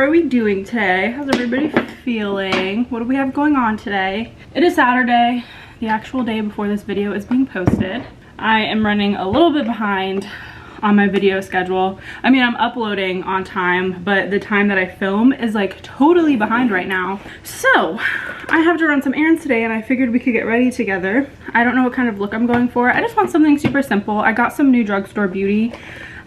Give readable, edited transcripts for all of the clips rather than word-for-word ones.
are we doing today? How's everybody feeling? What do we have going on today? It is Saturday, the actual day before this video is being posted. I am running a little bit behind on my video schedule. I mean, I'm uploading on time, but the time that I film is like totally behind right now. So I have to run some errands today and I figured we could get ready together. I don't know what kind of look I'm going for. I just want something super simple. I got some new drugstore beauty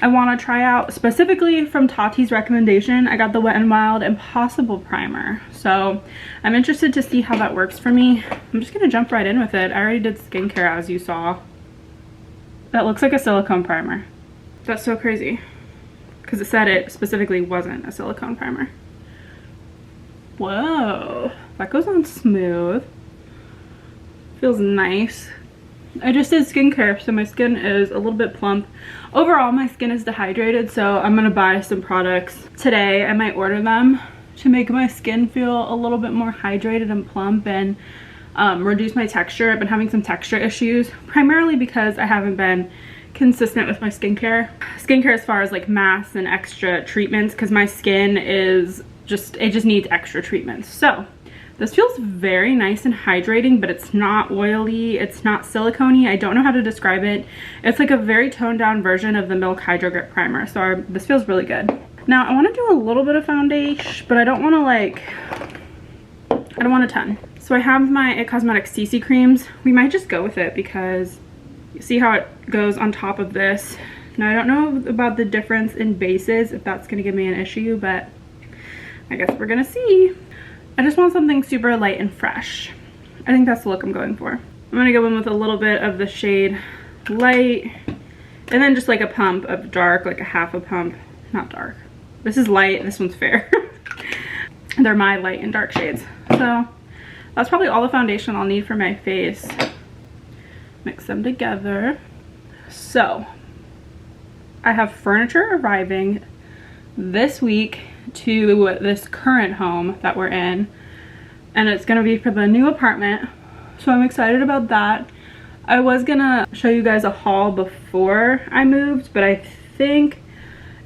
I want to try out, specifically from Tati's recommendation. I got the Wet n Wild Impossible Primer. So I'm interested to see how that works for me. I'm just gonna jump right in with it. I already did skincare, as you saw. That looks like a silicone primer. That's so crazy, because it said it specifically wasn't a silicone primer. Whoa, that goes on smooth. Feels nice. I just did skincare, so my skin is a little bit plump. Overall, my skin is dehydrated, so I'm gonna buy some products today. I might order them to make my skin feel a little bit more hydrated and plump and reduce my texture. I've been having some texture issues, primarily because I haven't been consistent with my skincare as far as like masks and extra treatments, because my skin is just needs extra treatments. So this feels very nice and hydrating, but it's not oily, it's not silicone-y. I don't know how to describe it. It's like a very toned down version of the Milk Hydro Grip Primer. So this feels really good. Now I want to do a little bit of foundation, but I don't want a ton. So I have my It Cosmetics CC creams. We might just go with it because you see how it goes on top of this. Now I don't know about the difference in bases, if that's gonna give me an issue, but I guess we're gonna see. I just want something super light and fresh. I think that's the look I'm going for. I'm gonna go in with a little bit of the shade Light, and then just like a pump of dark, like a half a pump. Not dark. This is light, this one's fair. They're my light and dark shades. So that's probably all the foundation I'll need for my face. Mix them together. So I have furniture arriving this week to this current home that we're in, and it's gonna be for the new apartment, so I'm excited about that. I was gonna show you guys a haul before I moved, but I think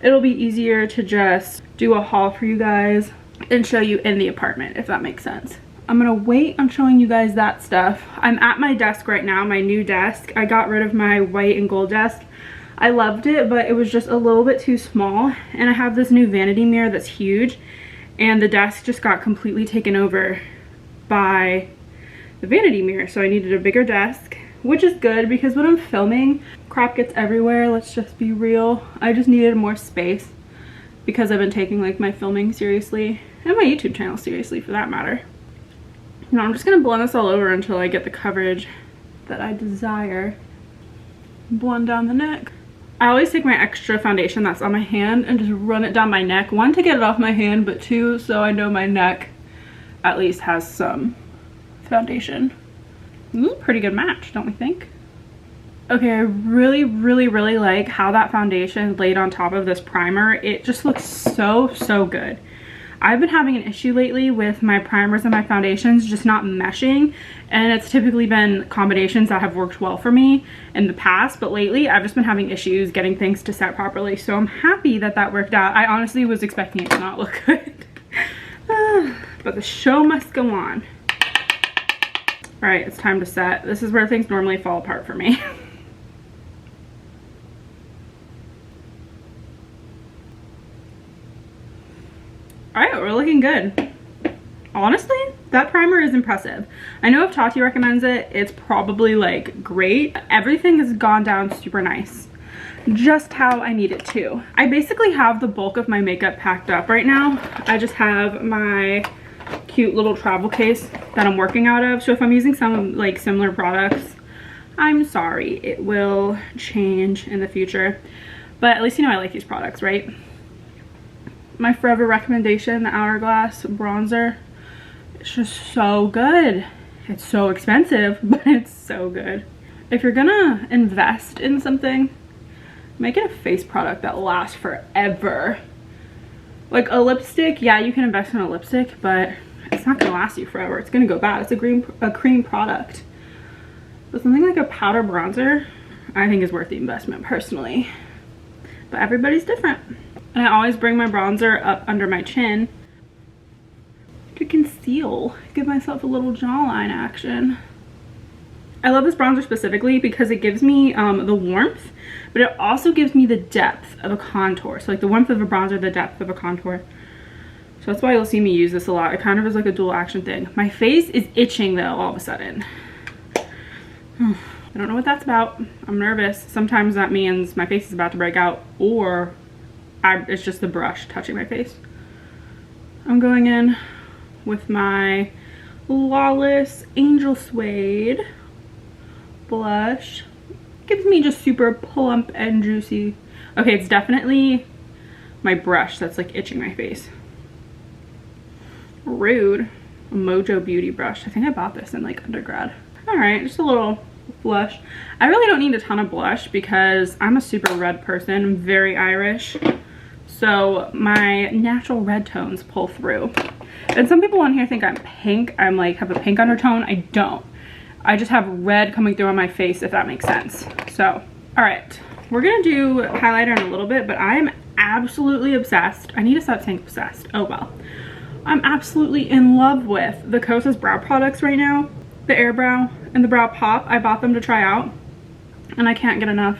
it'll be easier to just do a haul for you guys and show you in the apartment, if that makes sense. I'm gonna wait on showing you guys that stuff. I'm at my desk right now, my new desk. I got rid of my white and gold desk. I loved it, but it was just a little bit too small, and I have this new vanity mirror that's huge, and the desk just got completely taken over by the vanity mirror, so I needed a bigger desk, which is good because when I'm filming, crap gets everywhere. Let's just be real. I just needed more space because I've been taking like my filming seriously, and my YouTube channel seriously for that matter. Now I'm just gonna blend this all over until I get the coverage that I desire. Blend down the neck. I always take my extra foundation that's on my hand and just run it down my neck. One, to get it off my hand, but two, so I know my neck at least has some foundation. Ooh, pretty good match, don't we think? Okay, I really like how that foundation laid on top of this primer. It just looks so good. I've been having an issue lately with my primers and my foundations just not meshing, and it's typically been combinations that have worked well for me in the past, but lately I've just been having issues getting things to set properly, so I'm happy that that worked out. I honestly was expecting it to not look good. But the show must go on. All right, it's time to set. This is where things normally fall apart for me. All right, we're looking good. Honestly, that primer is impressive. I know if Tati recommends it, it's probably like great. Everything has gone down super nice, just how I need it to. I basically have the bulk of my makeup packed up right now. I just have my cute little travel case that I'm working out of. So if I'm using some like similar products, I'm sorry, it will change in the future. But at least you know I like these products, right? My forever recommendation, the Hourglass Bronzer. It's just so good. It's so expensive, but it's so good. If you're gonna invest in something, make it a face product that lasts forever. Like a lipstick, yeah, you can invest in a lipstick, but it's not gonna last you forever. It's gonna go bad. It's a cream product. But something like a powder bronzer, I think is worth the investment personally. But everybody's different. And I always bring my bronzer up under my chin conceal, give myself a little jawline action. I love this bronzer specifically because it gives me the warmth, but it also gives me the depth of a contour. So like the warmth of a bronzer, the depth of a contour. So that's why you'll see me use this a lot. It kind of is like a dual action thing. My face is itching though all of a sudden. I don't know what that's about. I'm nervous. Sometimes that means my face is about to break out, or it's just the brush touching my face. I'm going in with my Flawless Angel Suede blush. Gives me just super plump and juicy. Okay, it's definitely my brush that's like itching my face. Rude. A Mojo Beauty brush. I think I bought this in like undergrad. All right, just a little blush. I really don't need a ton of blush because I'm a super red person. I'm very Irish. So my natural red tones pull through. And some people on here think I'm pink. I'm like, have a pink undertone. I don't. I just have red coming through on my face, if that makes sense. So, all right. We're gonna do highlighter in a little bit, but I'm absolutely obsessed. I need to stop saying obsessed. Oh well. I'm absolutely in love with the Kosas brow products right now. The Air Brow and the Brow Pop. I bought them to try out and I can't get enough.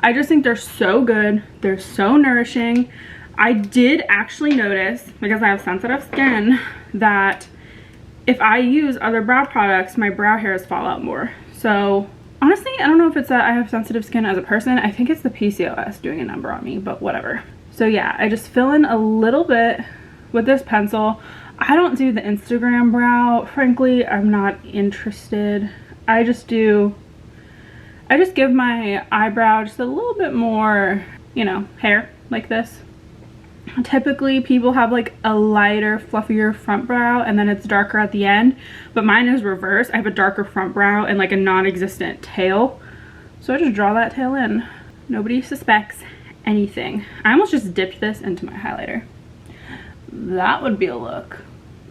I just think they're so good. They're so nourishing. I did actually notice, because I have sensitive skin, that if I use other brow products, my brow hairs fall out more. So honestly, I don't know if it's that I have sensitive skin as a person. I think it's the PCOS doing a number on me, but whatever. So yeah, I just fill in a little bit with this pencil. I don't do the Instagram brow. Frankly, I'm not interested. I just give my eyebrow just a little bit more, you know, hair like this. Typically people have like a lighter, fluffier front brow and then it's darker at the end, but mine is reverse. I have a darker front brow and like a non-existent tail. So I just draw that tail in. Nobody suspects anything. I almost just dipped this into my highlighter. That would be a look.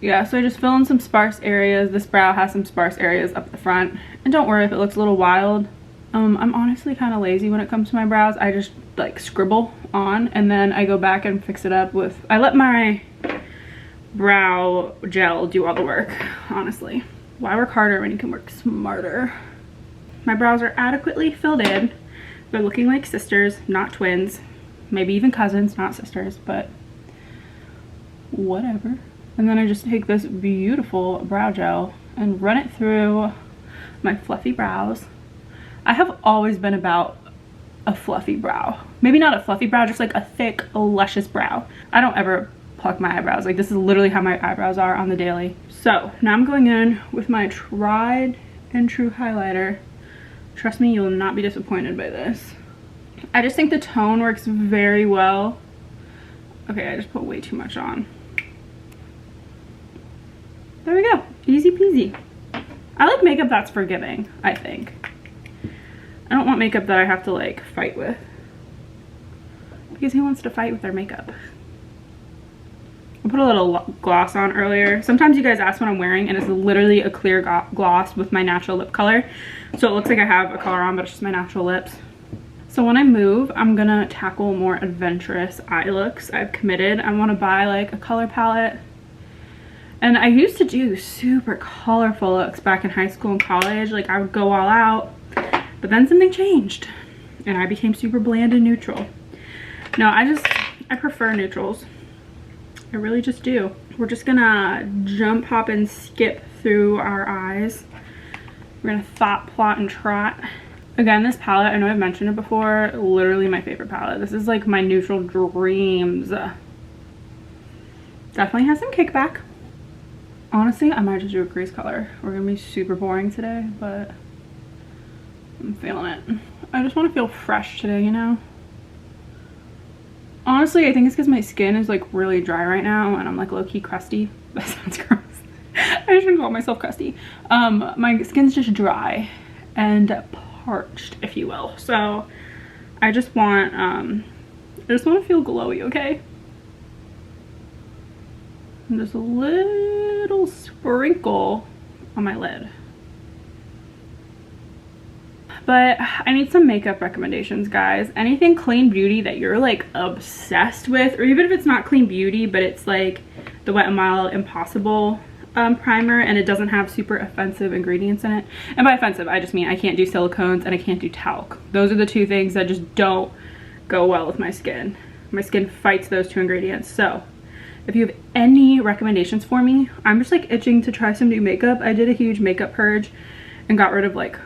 Yeah, so I just fill in some sparse areas. This brow has some sparse areas up the front. And don't worry if it looks a little wild. I'm honestly kind of lazy when it comes to my brows. I just like scribble on and then I go back and fix it up with, I let my brow gel do all the work, honestly. Why work harder when you can work smarter? My brows are adequately filled in. They're looking like sisters, not twins. Maybe even cousins, not sisters, but whatever. And then I just take this beautiful brow gel and run it through my fluffy brows. I have always been about a fluffy brow. Maybe not a fluffy brow, just like a thick, luscious brow. I don't ever pluck my eyebrows. Like this is literally how my eyebrows are on the daily. So now I'm going in with my tried and true highlighter. Trust me, you will not be disappointed by this. I just think the tone works very well. Okay, I just put way too much on. There we go, easy peasy. I like makeup that's forgiving, I think. I don't want makeup that I have to like fight with. Because who wants to fight with their makeup? I put a little gloss on earlier. Sometimes you guys ask what I'm wearing and it's literally a clear gloss with my natural lip color. So it looks like I have a color on, but it's just my natural lips. So when I move, I'm gonna tackle more adventurous eye looks. I've committed. I wanna buy like a color palette. And I used to do super colorful looks back in high school and college. Like I would go all out. But then something changed and I became super bland and neutral. No, I prefer neutrals. I really just do. We're just gonna jump, hop, and skip through our eyes. We're gonna thought, plot, and trot. Again, this palette, I know I've mentioned it before, literally my favorite palette. This is like my neutral dreams. Definitely has some kickback. Honestly, I might just do a crease color. We're gonna be super boring today, but I'm feeling it. I just want to feel fresh today, you know? Honestly, I think it's because my skin is like really dry right now and I'm like low-key crusty. That sounds gross. I shouldn't call myself crusty. My skin's just dry and parched, if you will. So I just want to feel glowy, okay? And just a little sprinkle on my lid. But I need some makeup recommendations, guys. Anything clean beauty that you're like obsessed with, or even if it's not clean beauty, but it's like the Wet n Wild Impossible primer, and it doesn't have super offensive ingredients in it. And by offensive, I just mean I can't do silicones and I can't do talc. Those are the two things that just don't go well with my skin. My skin fights those two ingredients. So if you have any recommendations for me, I'm just like itching to try some new makeup. I did a huge makeup purge and got rid of like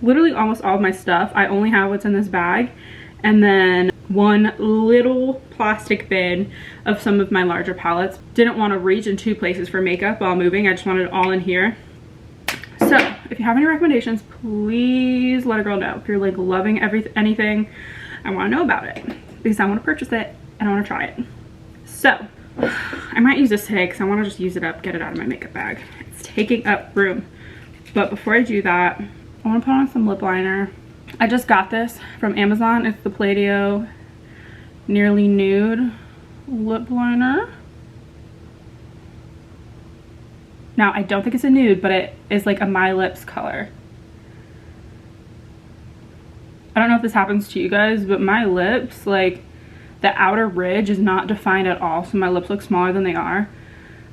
literally almost all of my stuff. I only have what's in this bag, and then one little plastic bin of some of my larger palettes. Didn't want to reach in two places for makeup while moving. I just wanted it all in here. So if you have any recommendations, please let a girl know. If you're like loving anything, I want to know about it because I want to purchase it and I want to try it. So I might use this today because I want to just use it up, get it out of my makeup bag. It's taking up room. But before I do that, I want to put on some lip liner. I just got this from Amazon. It's the Palladio Nearly Nude lip liner. Now, I don't think it's a nude, but it is like a My Lips color. I don't know if this happens to you guys, but my lips, like the outer ridge is not defined at all, so my lips look smaller than they are.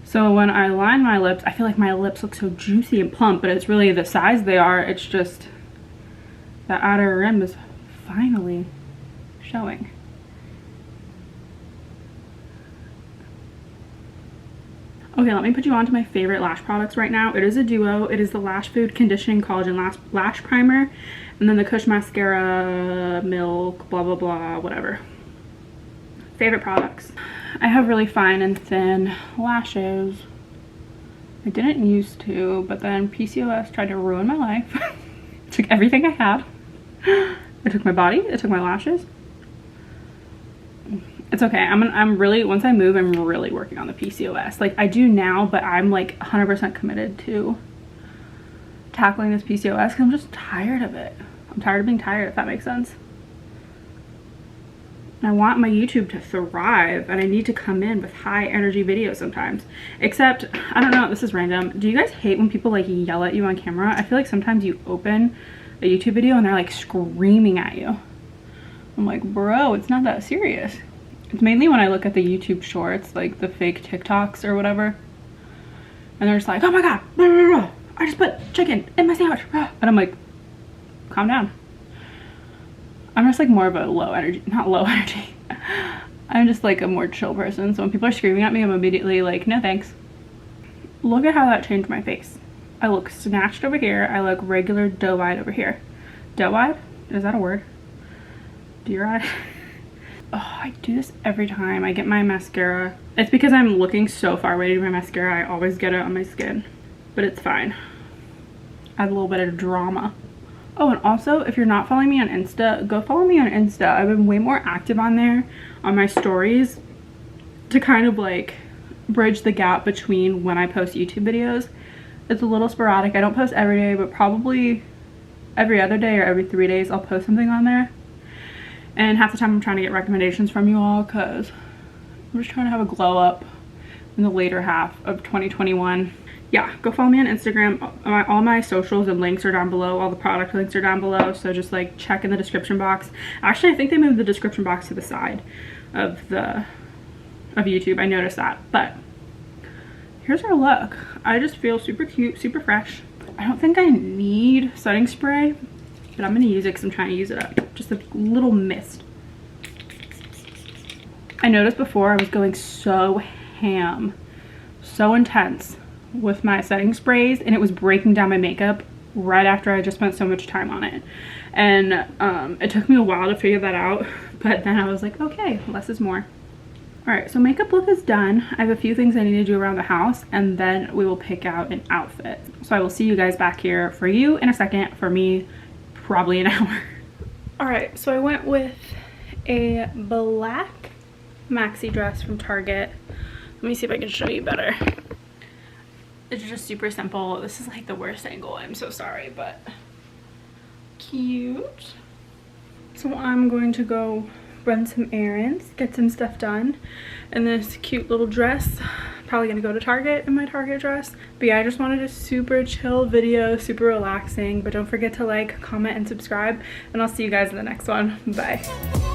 So when I line my lips, I feel like my lips look so juicy and plump, but it's really the size they are. It's just the outer rim is finally showing. Okay, let me put you on to my favorite lash products right now. It is a duo. It is the Lash Food Conditioning Collagen Lash Primer, and then the Kush Mascara Milk, blah, blah, blah, whatever. Favorite products. I have really fine and thin lashes. I didn't used to, but then PCOS tried to ruin my life. It took everything I had. It took my body, it took my lashes. It's okay. I'm really, once I move, I'm really working on the PCOS. Like I do now, but I'm like 100% committed to tackling this PCOS because I'm just tired of it. I'm tired of being tired, if that makes sense. And I want my YouTube to thrive, and I need to come in with high energy videos sometimes. Except, I don't know, this is random. Do you guys hate when people like yell at you on camera? I feel like sometimes you open a YouTube video and they're like screaming at you. I'm like, bro, it's not that serious. It's mainly when I look at the YouTube shorts, like the fake TikToks or whatever. And they're just like, oh my God, blah, blah, blah. I just put chicken in my sandwich. And I'm like, calm down. I'm just like more of a low energy, not low energy. I'm just like a more chill person. So when people are screaming at me, I'm immediately like, no thanks. Look at how that changed my face. I look snatched over here. I look regular doe-eyed over here. Doe-eyed? Is that a word? Deer-eyed? Oh, I do this every time I get my mascara. It's because I'm looking so far away to do my mascara. I always get it on my skin, but it's fine. Add a little bit of drama. Oh, and also, if you're not following me on Insta, go follow me on Insta. I've been way more active on there, on my stories, to kind of like bridge the gap between when I post YouTube videos. It's a little sporadic. I don't post every day, but probably every other day or every 3 days I'll post something on there. And half the time I'm trying to get recommendations from you all because I'm just trying to have a glow up in the later half of 2021. Yeah, go follow me on Instagram. All my socials and links are down below. All the product links are down below. So just like check in the description box. Actually, I think they moved the description box to the side of YouTube. I noticed that. But here's our look. I just feel super cute, super fresh. I don't think I need setting spray, but I'm gonna use it because I'm trying to use it up. Just a little mist. I noticed before I was going so ham, so intense with my setting sprays, and it was breaking down my makeup right after I just spent so much time on it. And it took me a while to figure that out, but then I was like, okay, less is more. All right, so makeup look is done. I have a few things I need to do around the house, and then we will pick out an outfit. So I will see you guys back here for you in a second, for me probably an hour. All right, so I went with a black maxi dress from Target. Let me see if I can show you better. It's just super simple. This is like the worst angle, I'm so sorry, but cute. So I'm going to go run some errands, get some stuff done in this cute little dress. Probably gonna go to Target in my Target dress. But yeah, I just wanted a super chill video, super relaxing. But don't forget to like, comment, and subscribe. And I'll see you guys in the next one. Bye.